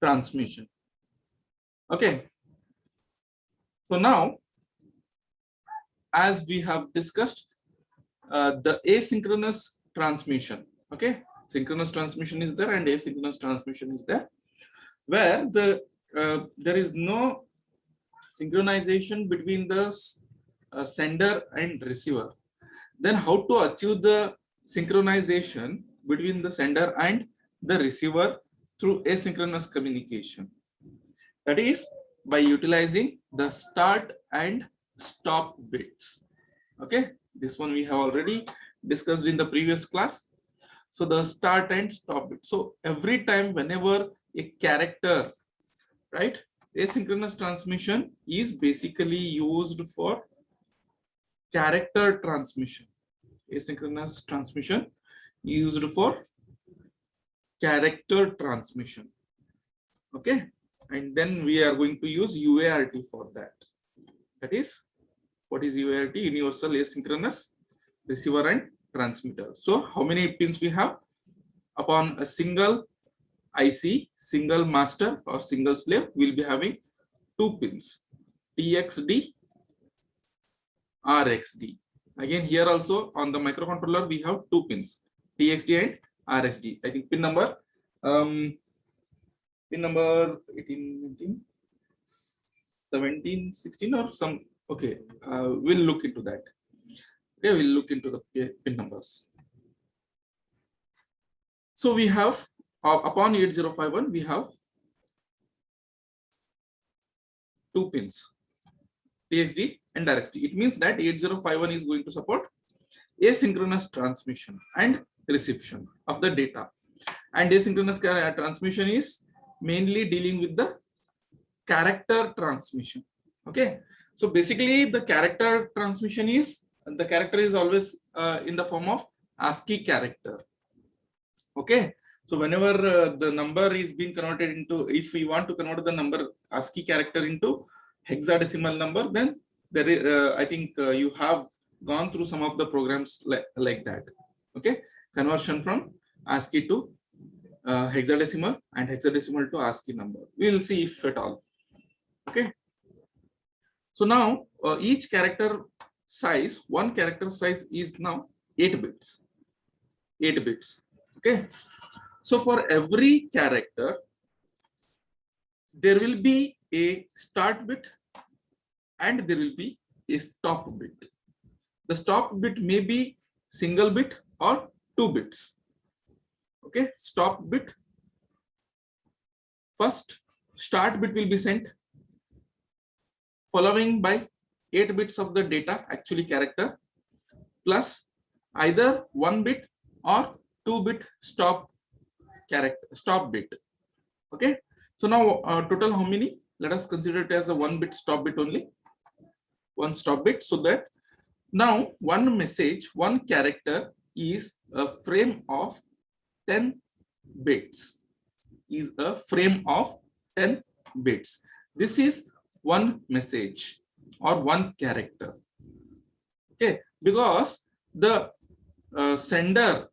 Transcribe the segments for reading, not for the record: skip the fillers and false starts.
transmission. Okay. So now, as we have discussed, the asynchronous transmission. Okay, synchronous transmission is there and asynchronous transmission is there, where there is no synchronization between the sender and receiver. Then how to achieve the synchronization between the sender and the receiver through asynchronous communication? That is by utilizing the start and stop bits. Okay, this one we have already discussed in the previous class. So the start and stop bit. So every time whenever a character, right, asynchronous transmission is basically used for character transmission. Asynchronous transmission used for character transmission. Okay, and then we are going to use UART for that. That is, what is UART? Universal asynchronous receiver and transmitter. So how many pins we have? Upon a single IC, single master or single slave, we'll be having 2 pins, TXD, RXD. Again, here also on the microcontroller we have 2 pins, TXD and RXD. I think pin number 18, 19, 17, 16 or some. Okay, we'll look into that. Okay, we'll look into the pin numbers. So we have upon 8051 we have 2 pins, TXD and RXD. It means that 8051 is going to support asynchronous transmission and reception of the data. And asynchronous transmission is mainly dealing with the character transmission. Okay, so basically the character transmission is, the character is always in the form of ASCII character. Okay, so whenever the number is being converted into, if we want to convert the number ASCII character into hexadecimal number, then there is, I think you have gone through some of the programs like that. Okay, conversion from ASCII to hexadecimal and hexadecimal to ASCII number. We will see if at all. Okay, so now each character size, one character size is now 8 bits. 8 bits. Okay, so for every character there will be a start bit and there will be a stop bit. The stop bit may be single bit or 2 bits. Okay, stop bit, first start bit will be sent, following by 8 bits of the data, actually character, plus either 1 bit or 2 bit stop bit. Okay, so now total how many? Let us consider it as a 1 bit stop bit only, 1 stop bit, so that now one message, one character is a frame of 10 bits, is a frame of 10 bits. This is one message or one character. Okay, because the sender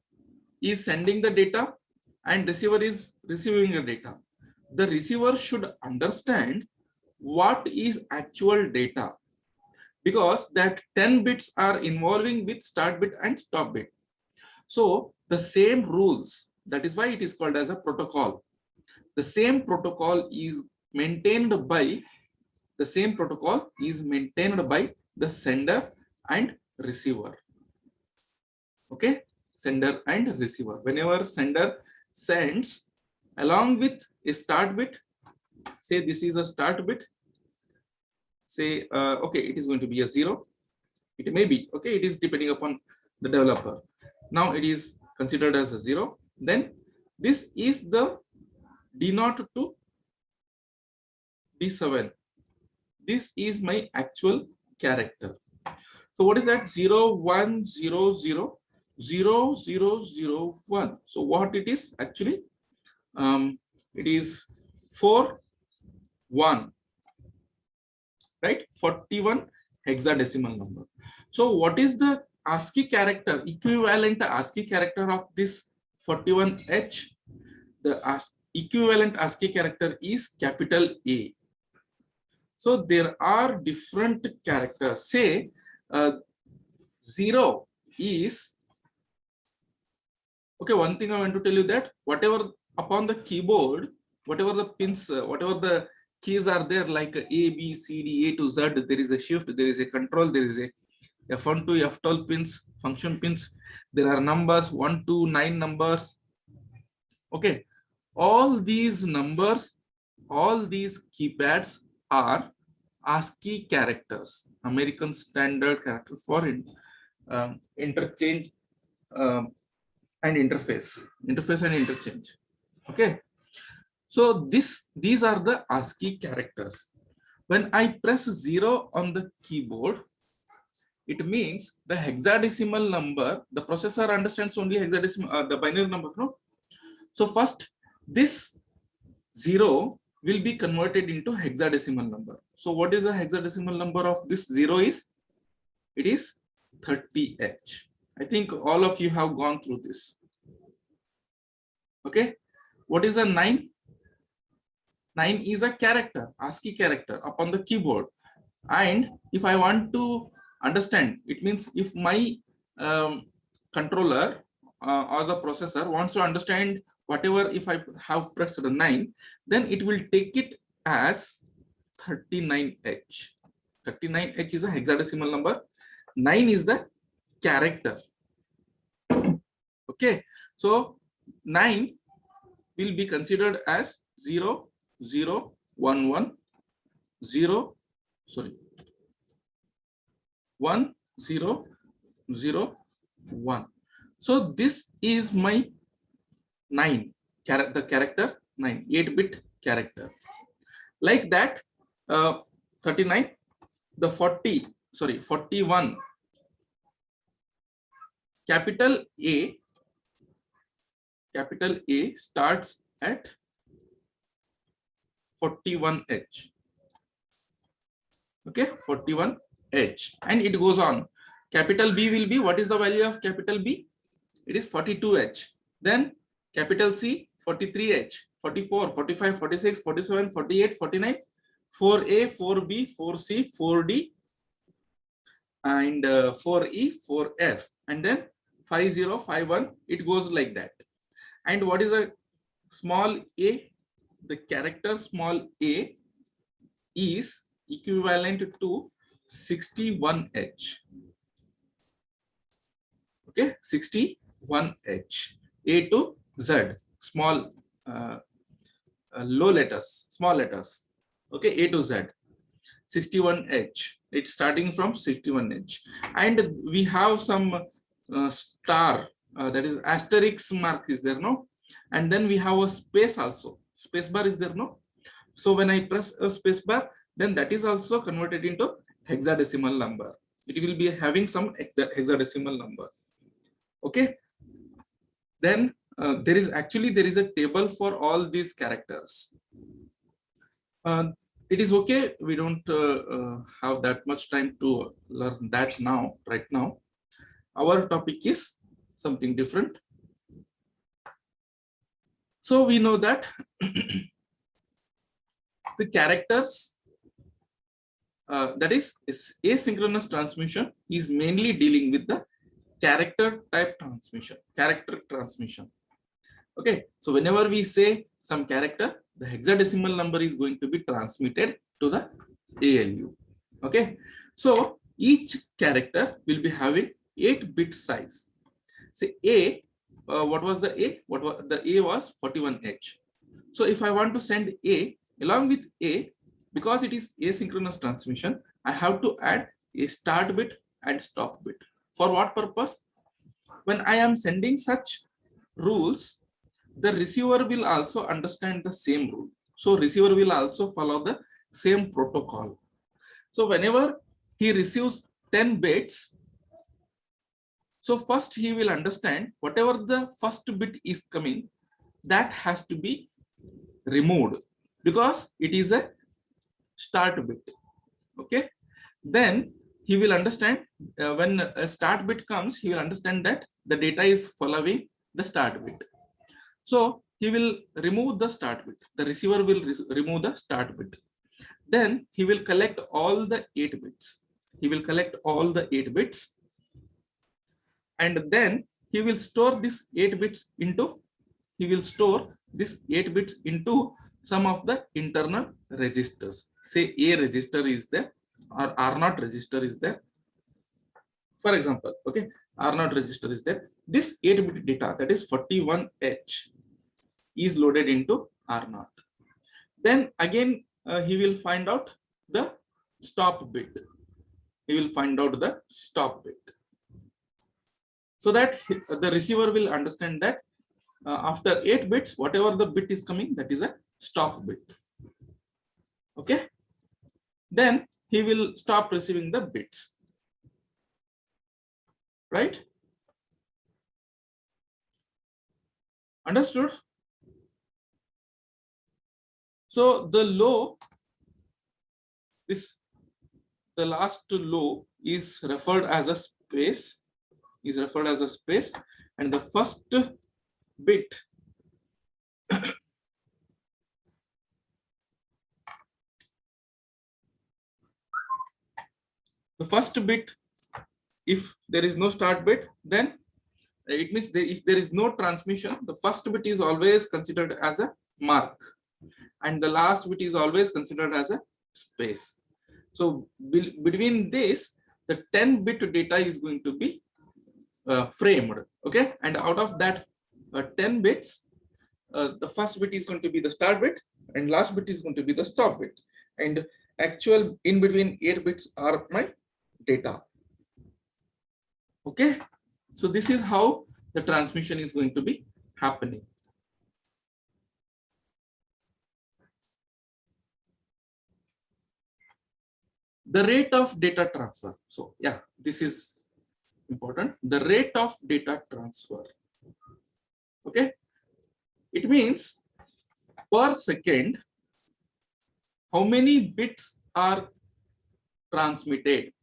is sending the data and receiver is receiving the data. The receiver should understand what is actual data, because that 10 bits are involving with start bit and stop bit. So the same rules, that is why it is called as a protocol. The same protocol is maintained by the sender and receiver. Okay, sender and receiver. Whenever sender sends along with a start bit, say this is a start bit, say okay, it is going to be a 0. It may be, okay, it is depending upon the developer. Now it is considered as a 0. Then this is the D0 to D7. This is my actual character. So what is that? 0, 1, 0, 0, 0, 0, 0, 1. So what it is actually? It is 4, 1, right? 41 hexadecimal number. So what is the ASCII character, equivalent ASCII character of this 41H? The equivalent ASCII character is capital A. So there are different characters. Say 0 is, okay, one thing I want to tell you that whatever upon the keyboard, whatever the pins, whatever the keys are there, like A, B, C, D, A to Z, there is a shift, there is a control, there is a F1 to F12 pins, function pins. There are numbers 1 to 9 numbers. Okay, all these numbers, all these keypads are ASCII characters, American Standard Character for interchange and interface and interchange. Okay, so these are the ASCII characters. When I press 0 on the keyboard, it means the hexadecimal number, the processor understands only hexadecimal, the binary number, no? So first, this 0 will be converted into hexadecimal number. So what is the hexadecimal number of this 0 is? It is 30H. I think all of you have gone through this. Okay. What is a 9? 9 is a character, ASCII character upon the keyboard. And if I want to understand, it means if my controller or the processor wants to understand whatever, if I have pressed 9, then it will take it as 39H. 39H is a hexadecimal number. 9 is the character. Okay, so 9 will be considered as 0, 0, 1, 1, 0, sorry, 1, 0, 0, 1. So this is my 9, the character 9, 8-bit character. Like that, 39, the 40, sorry, 41, capital A starts at 41H. Okay, 41H, and it goes on. Capital B will be, what is the value of capital B? It is 42H. Then capital C, 43H, 44, 45, 46, 47, 48, 49, 4A, 4B, 4C, 4D, and 4E, 4F, and then 50, 51. It goes like that. And what is a small a? The character small a is equivalent to 61H. Okay, 61H. A to Z, small, low letters, small letters. Okay, A to Z, 61H. It's starting from 61H, and we have some star, that is asterisk mark is there, no? And then we have a space also. Space bar is there, no? So when I press a space bar, then that is also converted into hexadecimal number. It will be having some hexadecimal number. Okay. Then there is a table for all these characters. It is okay. We don't have that much time to learn that now, right now. Our topic is something different. So we know that the characters, that is asynchronous transmission, is mainly dealing with the character type transmission, character transmission. Okay, so whenever we say some character, the hexadecimal number is going to be transmitted to the ALU. Okay, so each character will be having 8-bit size. Say A, what was the A? What was the A was 41H. So if I want to send A, along with A, because it is asynchronous transmission, I have to add a start bit and stop bit. For what purpose? When I am sending such rules, the receiver will also understand the same rule. So receiver will also follow the same protocol. So whenever he receives 10 bits, so first he will understand whatever the first bit is coming, that has to be removed because it is a start bit. Okay, then he will understand when a start bit comes, he will understand that the data is following the start bit. So he will remove the start bit. The receiver will remove the start bit. Then he will collect all the 8 bits. He will collect all the 8 bits, and then he will store this 8 bits into, he will store this 8 bits into some of the internal registers. Say A register is there or R0 register is there. For example, okay, R0 register is there. This 8-bit data, that is 41H, is loaded into R0. Then again, he will find out the stop bit. He will find out the stop bit, so that the receiver will understand that after 8 bits, whatever the bit is coming, that is a stop bit. Okay. Then he will stop receiving the bits. Right? Understood? So the low, the last low is referred as a space, and the first bit if there is no start bit, then it means if there is no transmission, the first bit is always considered as a mark and the last bit is always considered as a space. So between this, the 10-bit data is going to be framed. Okay, and out of that 10 bits, the first bit is going to be the start bit and last bit is going to be the stop bit, and actual in between 8 bits are my data. Okay, so this is how the transmission is going to be happening. The rate of data transfer. So yeah, this is important. The rate of data transfer. Okay, it means per second how many bits are transmitted,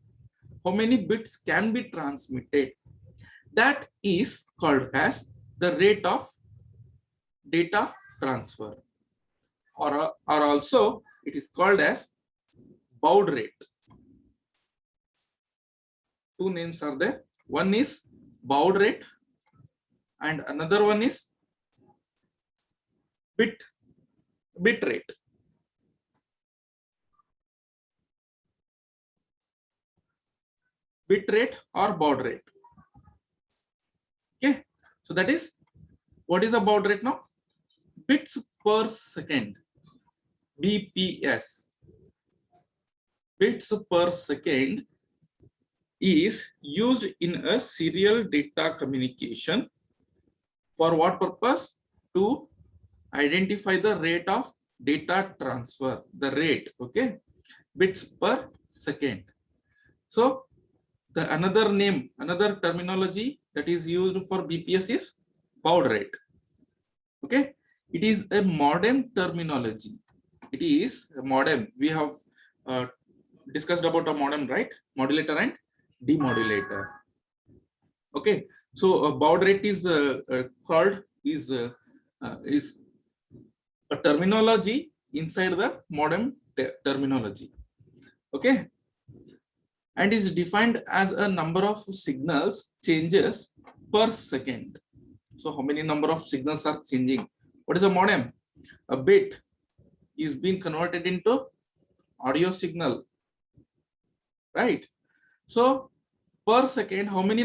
how many bits can be transmitted. That is called as the rate of data transfer, or also it is called as baud rate. Two names are there. One is baud rate and another one is bit rate. Bit rate or baud rate. Okay, so that is, what is a baud rate now? Bits per second, BPS. Bits per second is used in a serial data communication. For what purpose? To identify the rate of data transfer, the rate, okay, bits per second. So the another name, another terminology that is used for BPS is baud rate. Okay, it is a modem terminology. It is a modem. We have discussed about a modem, right? Modulator and demodulator. Okay, so baud rate is is a terminology inside the modem terminology. Okay, and is defined as a number of signals changes per second. So how many number of signals are changing? What is a modem? A bit is being converted into audio signal, right? So per second, how many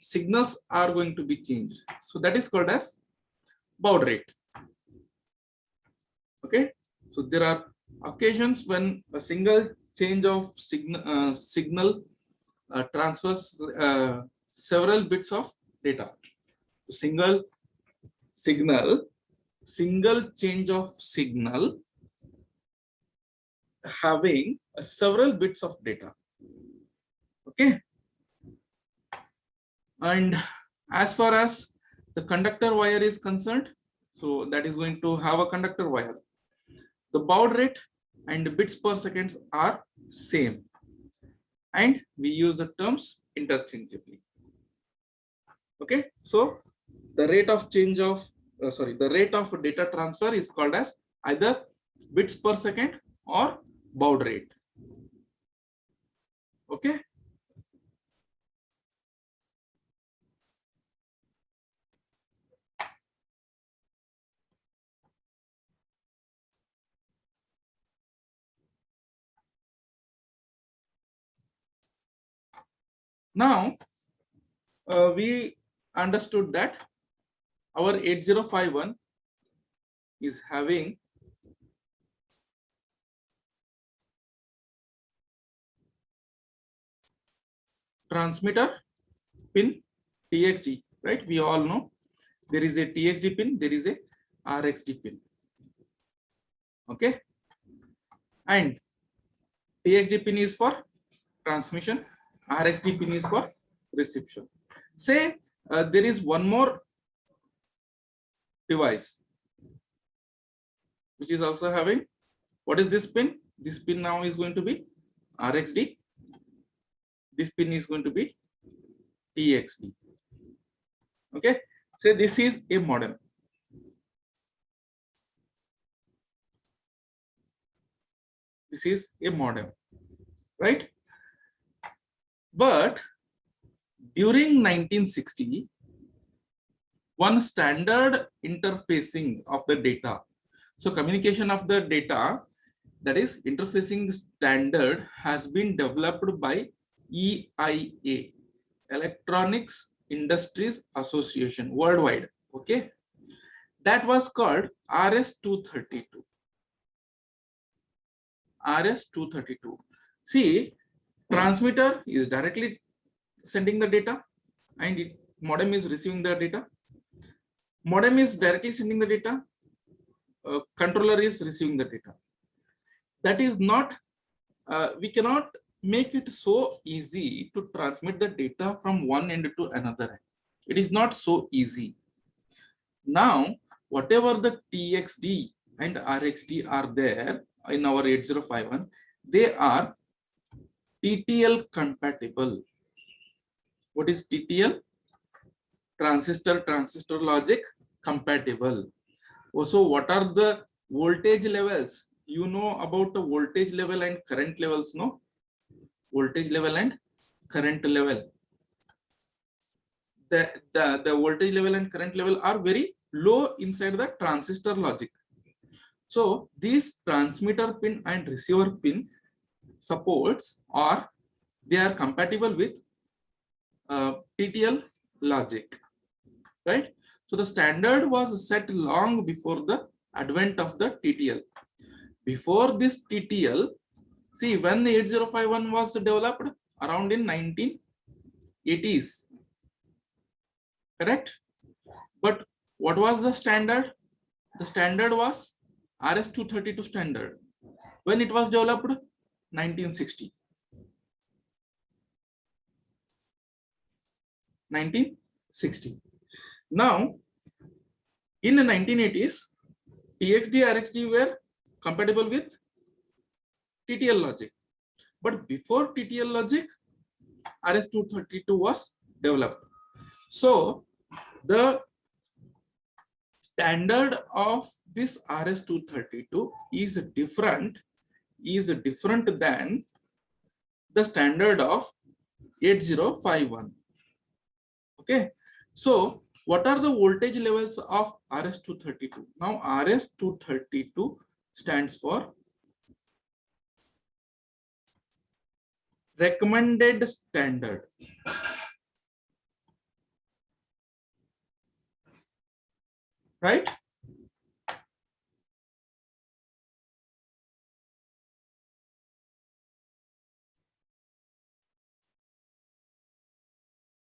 signals are going to be changed? So that is called as baud rate. Okay, so there are occasions when a single change of signal transfers several bits of data. So single change of signal having several bits of data. Okay, and as far as the conductor wire is concerned, so that is going to have a conductor wire. The baud rate and bits per seconds are same, and we use the terms interchangeably. Okay, so the rate of change of the rate of data transfer is called as either bits per second or baud rate. Okay. Now we understood that our 8051 is having transmitter pin TXD, right? We all know there is a TXD pin, there is a RXD pin. Okay, and TXD pin is for transmission, RXD pin is for reception. Say there is one more device which is also having, what is this pin? This pin now is going to be RXD. This pin is going to be TXD. Okay, so this is a modem. This is a modem, right? But during 1960, one standard interfacing of the data. So communication of the data, that is interfacing standard, has been developed by EIA, Electronics Industries Association worldwide. Okay, that was called RS-232. RS-232. See, transmitter is directly sending the data and modem is receiving the data. Modem is directly sending the data. Controller is receiving the data. That is not, we cannot make it so easy to transmit the data from one end to another end. It is not so easy. Now, whatever the TXD and RXD are there in our 8051, they are TTL compatible. What is TTL? Transistor logic compatible. Also, what are the voltage levels? You know about the voltage level and current levels, no? Voltage level and current level. The voltage level and current level are very low inside the transistor logic. So these transmitter pin and receiver pin supports, or they are compatible with TTL logic, right? So the standard was set long before the advent of the TTL. Before this TTL, see, when the 8051 was developed around in 1980s, correct? But what was the standard? The standard was RS-232 standard. When it was developed? 1960. 1960. Now, in the 1980s, TXD, RXD were compatible with TTL logic. But before TTL logic, RS-232 was developed. So, the standard of this RS-232 is different than the standard of 8051. Okay, so what are the voltage levels of RS-232? Now RS-232 stands for recommended standard. Right?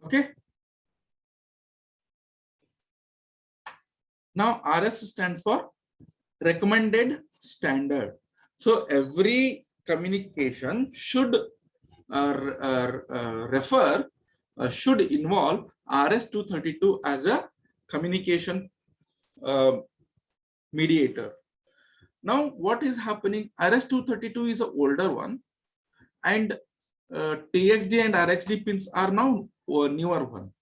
Okay. Now RS stands for recommended standard. So every communication should should involve RS-232 as a communication mediator. Now what is happening? RS-232 is an older one, and TXD and RXD pins are now a newer one.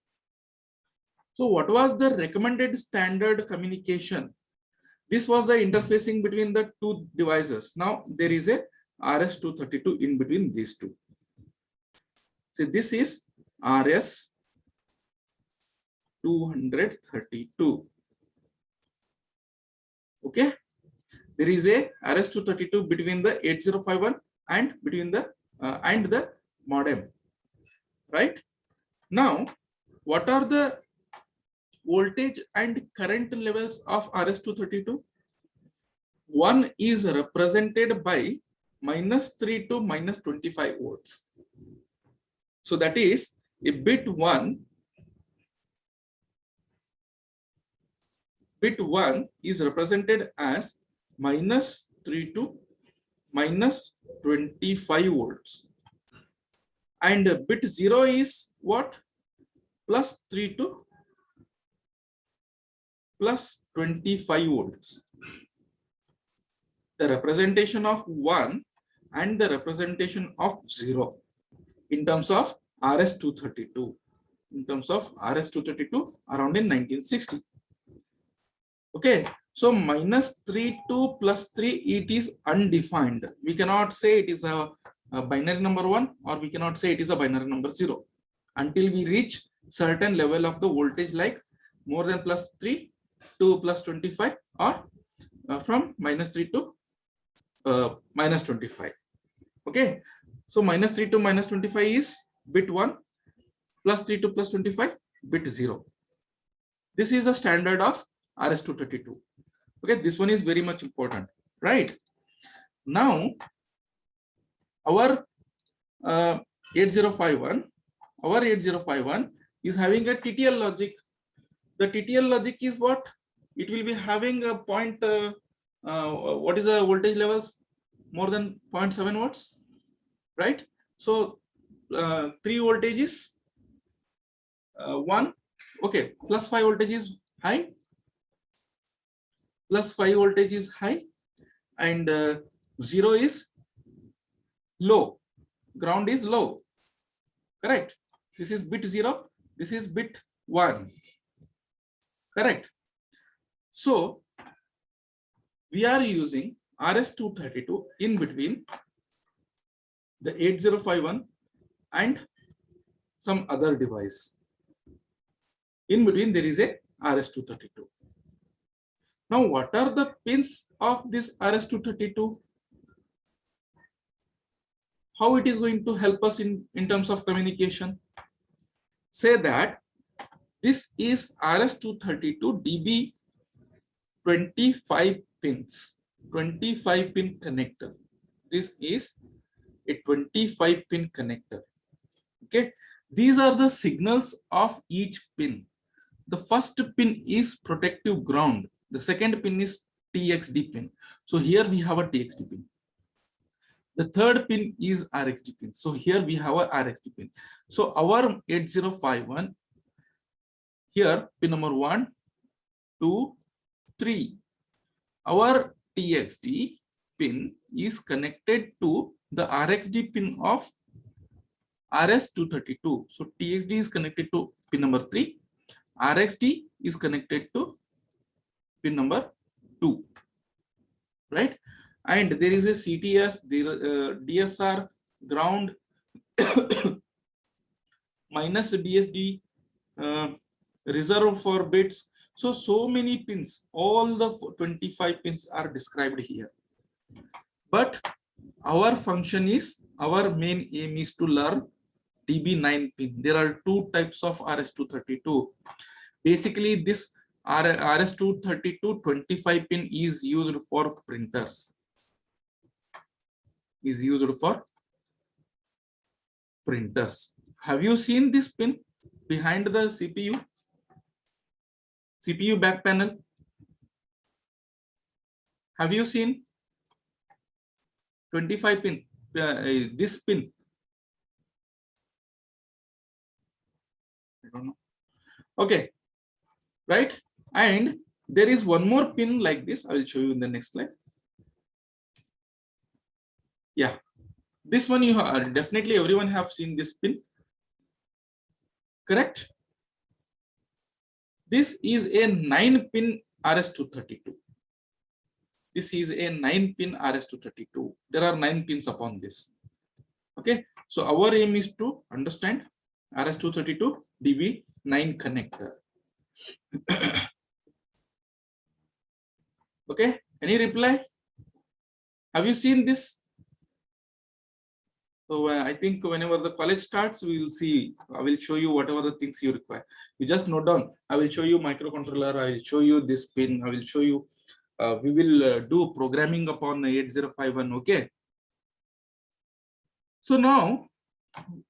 So what was the recommended standard communication? This was the interfacing between the two devices. Now there is a RS-232 in between these two. So this is RS-232. Okay, there is a RS-232 between the 8051 and between the modem, right? Now, what are the voltage and current levels of RS-232? One is represented by -3 to -25 volts. So that is a bit one is represented as -3 to -25 volts, and bit 0 is what? +3 to +25 volts. The representation of 1 and the representation of 0 in terms of RS-232. In terms of RS-232 around in 1960. Okay, so -3 to +3, it is undefined. We cannot say it is a binary number 1, or we cannot say it is a binary number 0 until we reach certain level of the voltage, like more than +3 to +25, or from -3 to -25. Okay, so -3 to -25 is bit 1, +3 to +25 bit 0. This is a standard of RS-232. Okay, this one is very much important, right? Now our 8051 is having a TTL logic. The TTL logic is what? It will be having a point, what is the voltage levels? More than 0.7 watts, right? So 3 voltages, 1, okay, +5 voltage is high, +5 voltage is high, and 0 is low, ground is low, correct? This is bit 0, this is bit 1, correct? So we are using RS-232 in between the 8051 and some other device. In between there is a RS-232. Now what are the pins of this RS-232? How it is going to help us in terms of communication? Say that this is RS-232 DB 25 pins, 25 pin connector. This is a 25 pin connector. Okay, these are the signals of each pin. The first pin is protective ground. The second pin is TXD pin. So here we have a TXD pin. The third pin is RXD pin. So here we have a RXD pin. So our 8051, here pin number 1, 2, 3. Our TXD pin is connected to the RXD pin of RS-232. So TXD is connected to pin number 3. RXD is connected to pin number 2, right? And there is a CTS, DSR, ground, minus DSD, reserve for bits. So many pins, all the 25 pins are described here. But our function is, our main aim is to learn DB9 pin. There are two types of RS-232. Basically, this RS-232 25 pin is used for printers. Have you seen this pin behind the CPU back panel? Have you seen 25 pin, this pin? I don't know. Okay, right? And there is one more pin like this. I will show you in the next slide. Yeah, this one you have, definitely everyone have seen this pin, correct? This is a 9-pin RS-232. This is a 9-pin RS-232. There are 9 pins upon this. Okay, so our aim is to understand RS-232 DB9 connector. Okay, any reply? Have you seen this? So I think whenever the college starts, we will see. I will show you whatever the things you require. You just note down. I will show you microcontroller. I will show you this pin. I will show you. We will do programming upon 8051. Okay. So now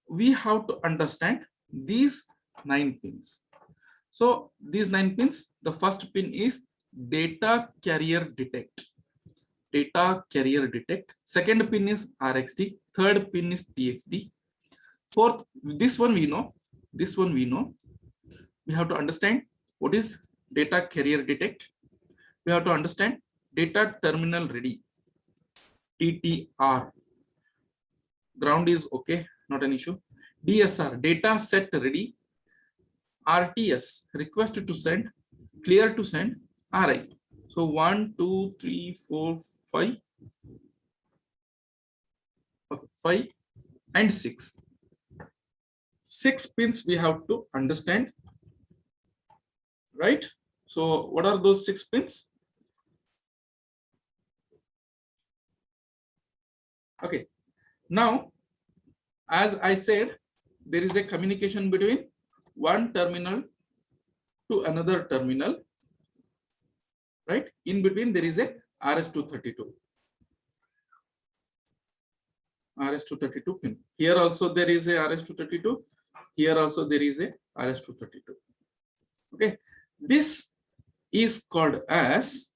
we have to understand these 9 pins. So these 9 pins. The first pin is data carrier detect. Data carrier detect. Second pin is RxD. Third pin is TXD. Fourth, this one we know. This one we know. We have to understand what is data carrier detect. We have to understand data terminal ready. DTR. Ground is okay, not an issue. DSR, data set ready. RTS, request to send, clear to send, RI. So 1, 2, 3, 4, 5. Okay, 5 and 6. 6 pins we have to understand, right? So what are those 6 pins? Okay, now as I said, there is a communication between one terminal to another terminal, right? In between there is a RS-232. RS-232 pin. Here also there is a RS-232. Here also there is a RS-232. Okay, this is called as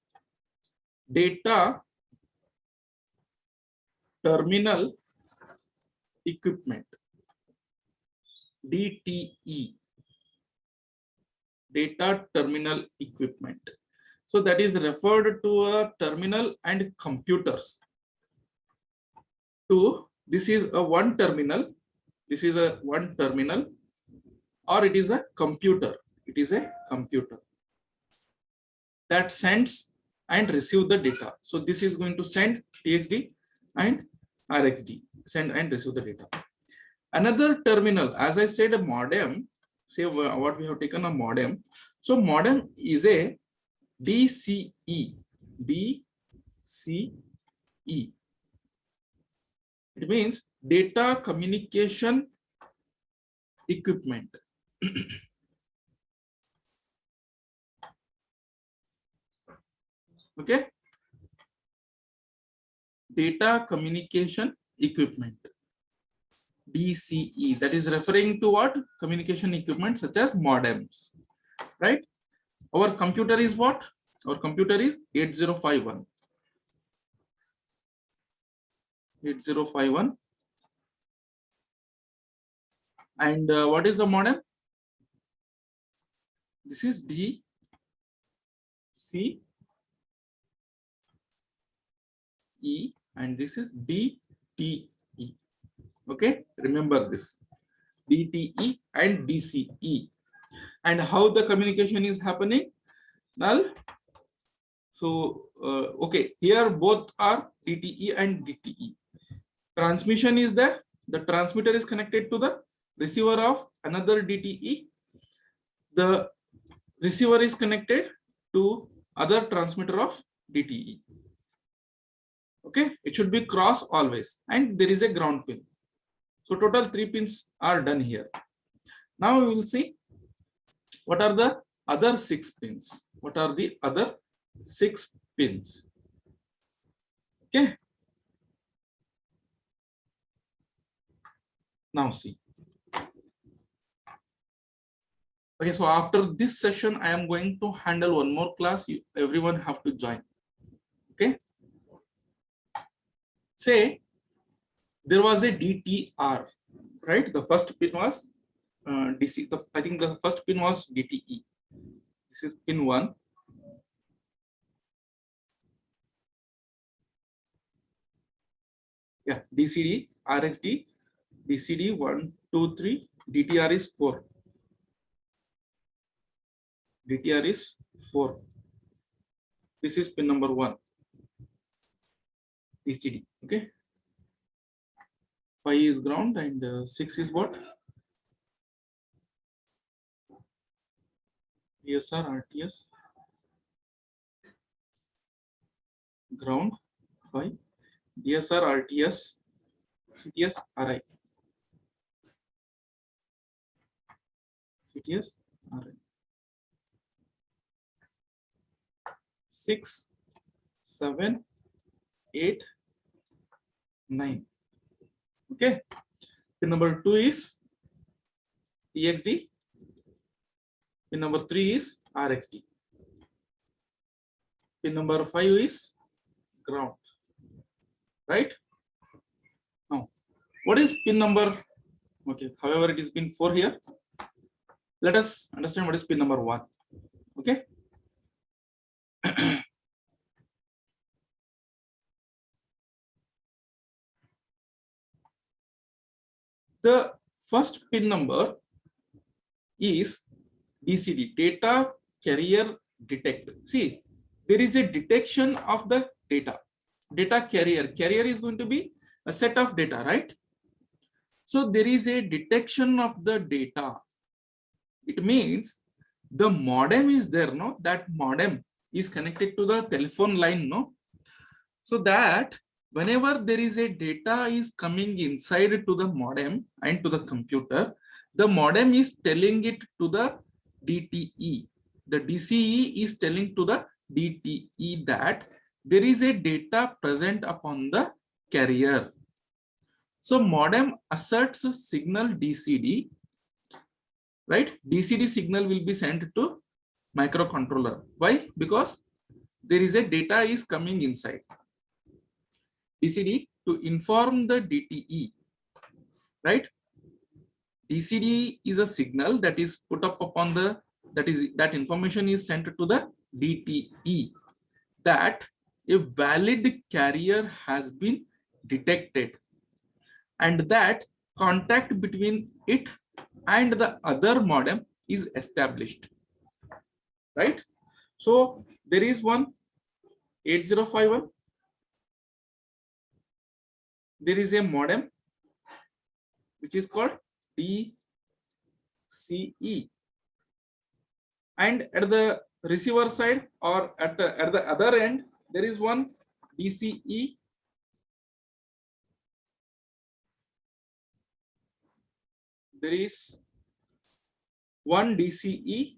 data terminal equipment, DTE, data terminal equipment. So that is referred to a terminal and computers. This is a one terminal. This is a one terminal, or it is a computer. It is a computer that sends and receive the data. So this is going to send TXD and RxD, send and receive the data. Another terminal, as I said, a modem. Say what we have taken a modem. So modem is a DCE. DCE. It means data communication equipment. Okay. Data communication equipment. DCE, that is referring to what? Communication equipment such as modems, right? Our computer is what? Our computer is 8051. 8051. And what is the modem? This is DCE. And this is DTE. Okay, remember this. DTE and DCE. And how the communication is happening? Null. So, okay, here both are DTE and DTE. Transmission is there. The transmitter is connected to the receiver of another DTE. The receiver is connected to other transmitter of DTE. Okay, it should be cross always, and there is a ground pin. So total 3 pins are done here. Now we will see what are the other 6 pins. What are the other 6 pins? Okay. Now see. Okay, so after this session, I am going to handle one more class. Everyone have to join. Okay. Say there was a DTR, right? The first pin was DC. I think the first pin was DTE. This is pin 1. Yeah, DCD, RxD, DCD 1, 2, 3, DTR is 4. DTR is 4. This is pin number 1, DCD. Okay. 5 is ground and 6 is what? DSR, RTS, ground, 5, DSR, RTS, CTS, RI. CTS, RI. 6, 7, 8, 9. Okay. Pin number 2 is TXD. Pin number 3 is RXD. Pin number 5 is ground. Right? Now, what is pin number? Okay, however, it is pin 4 here. Let us understand what is pin number 1. Okay. The first pin number is DCD, data carrier detect. See, there is a detection of the data. Data carrier. Carrier is going to be a set of data, right? So there is a detection of the data. It means the modem is there, no? That modem is connected to the telephone line, no? So that whenever there is a data is coming inside to the modem and to the computer, the modem is telling it to the DTE. The DCE is telling to the DTE that there is a data present upon the carrier. So modem asserts a signal DCD, right? DCD signal will be sent to microcontroller. Why? Because there is a data is coming inside. DCD to inform the DTE, right? DCD is a signal that is put up upon the, that information is sent to the DTE that a valid carrier has been detected and that contact between it and the other modem is established, right? So there is one 8051. There is a modem which is called DCE, and at the receiver side or at the other end there is one DCE. There is one DCE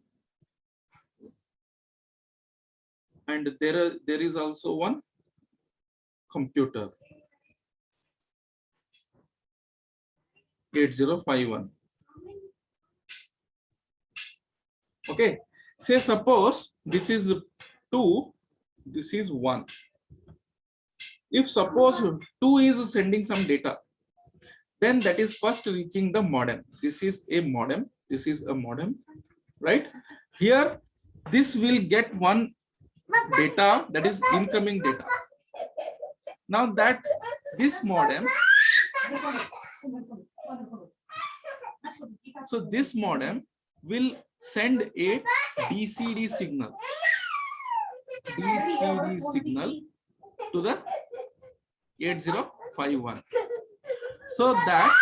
and there is also one computer. 8051. Okay, say suppose this is 2, this is 1. If suppose 2 is sending some data, then that is first reaching the modem. This is a modem, this is a modem, right? Here this will get one data, that is incoming data. Now that this modem, so this modem will send a DCD signal, to the 8051. So that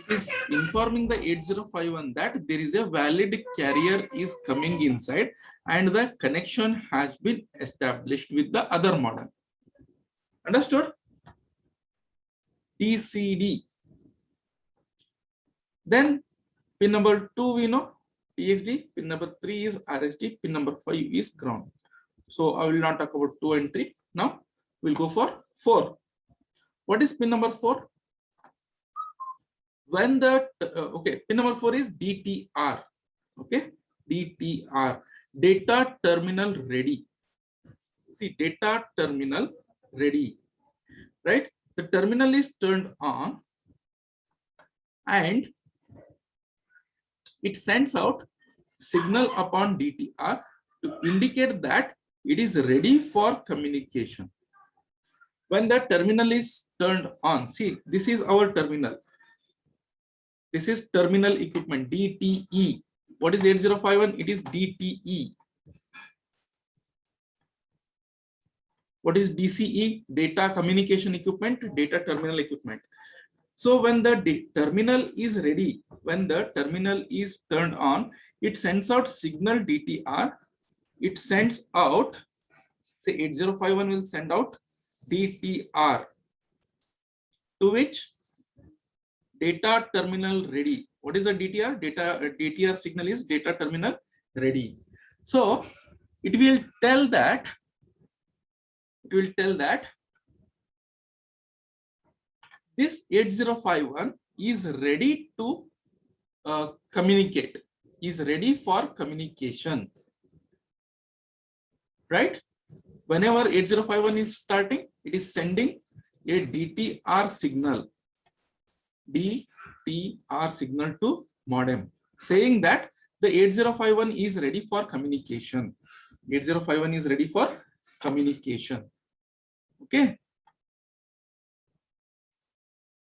is informing the 8051 that there is a valid carrier is coming inside and the connection has been established with the other modem. Understood? DCD. Then pin number 2 we know TXD, pin number 3 is RXD, pin number 5 is ground. So I will not talk about 2 and 3. Now we'll go for 4. What is pin number 4? When the okay, pin number 4 is DTR. Okay, DTR, data terminal ready. See, data terminal ready, right? The terminal is turned on and it sends out signal upon DTR to indicate that it is ready for communication. When the terminal is turned on, see, this is our terminal. This is terminal equipment, DTE. What is 8051? It is DTE. What is DCE? Data communication equipment, data terminal equipment. So when the terminal is ready, when the terminal is turned on, it sends out signal DTR. It sends out, say 8051 will send out DTR, to which data terminal ready. What is a DTR? DTR signal is data terminal ready. So it will tell that this 8051 is ready to communicate, is ready for communication, right? Whenever 8051 is starting, it is sending a DTR signal to modem, saying that the 8051 is ready for communication. 8051 is ready for communication. Okay.